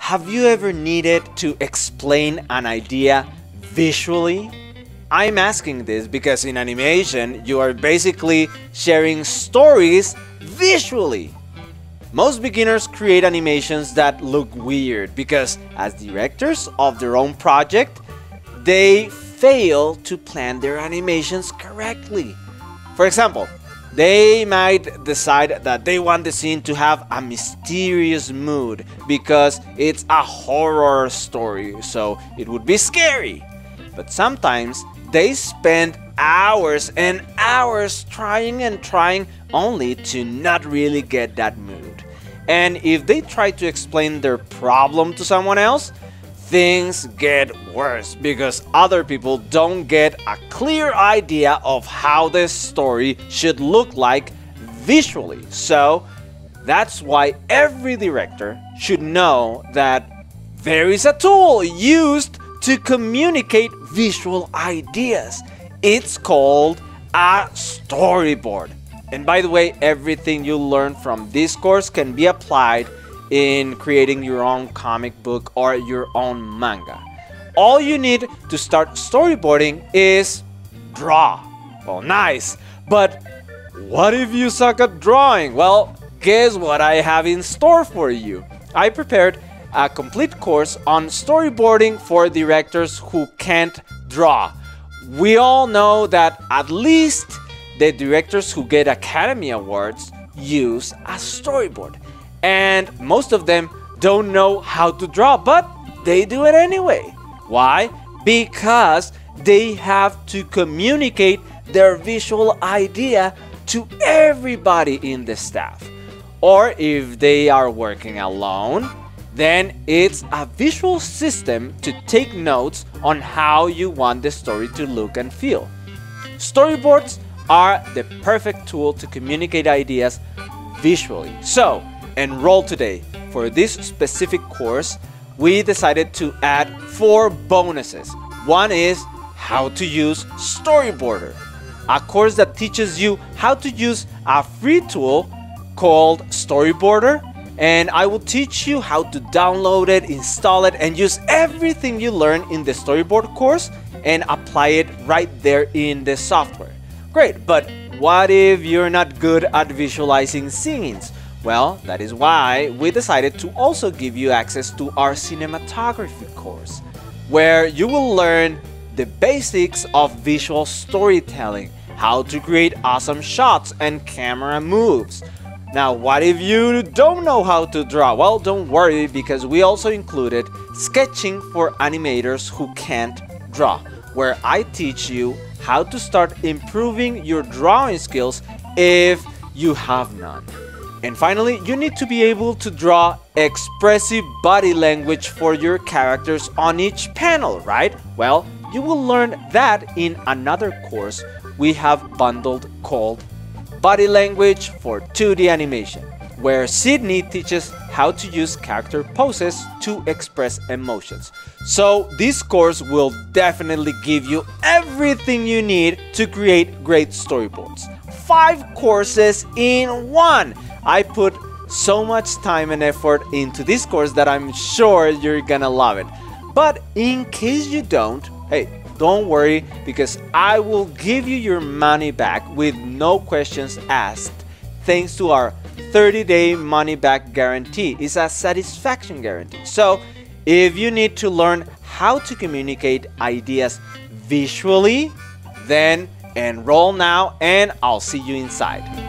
Have you ever needed to explain an idea visually? I'm asking this because in animation, you are basically sharing stories visually. Most beginners create animations that look weird because as directors of their own project, they fail to plan their animations correctly. For example, they might decide that they want the scene to have a mysterious mood because it's a horror story, so it would be scary. But sometimes they spend hours and hours trying and trying only to not really get that mood. And if they try to explain their problem to someone else, things get worse because other people don't get a clear idea of how this story should look like visually. So that's why every director should know that there is a tool used to communicate visual ideas. It's called a storyboard. And by the way, everything you learn from this course can be applied in creating your own comic book or your own manga. All you need to start storyboarding is draw. Well, nice, but what if you suck at drawing? Well, guess what I have in store for you. I prepared a complete course on storyboarding for directors who can't draw. We all know that at least the directors who get Academy Awards use a storyboard. And most of them don't know how to draw, but they do it anyway. Why? Because they have to communicate their visual idea to everybody in the staff. Or if they are working alone, then it's a visual system to take notes on how you want the story to look and feel. Storyboards are the perfect tool to communicate ideas visually. So, enroll today. For this specific course, we decided to add 4 bonuses. One is how to use Storyboarder, a course that teaches you how to use a free tool called Storyboarder, and I will teach you how to download it, install it, and use everything you learn in the Storyboard course and apply it right there in the software. Great, but what if you're not good at visualizing scenes? Well, that is why we decided to also give you access to our cinematography course, where you will learn the basics of visual storytelling, how to create awesome shots and camera moves. Now, what if you don't know how to draw? Well, don't worry, because we also included sketching for animators who can't draw, where I teach you how to start improving your drawing skills if you have none. And finally, you need to be able to draw expressive body language for your characters on each panel, right? Well, you will learn that in another course we have bundled called Body Language for 2D Animation, where Sydney teaches how to use character poses to express emotions. So this course will definitely give you everything you need to create great storyboards. 5 courses in one! I put so much time and effort into this course that I'm sure you're gonna love it. But in case you don't, hey, don't worry, because I will give you your money back with no questions asked, thanks to our 30-day money-back guarantee. It's a satisfaction guarantee. So if you need to learn how to communicate ideas visually, then enroll now and I'll see you inside.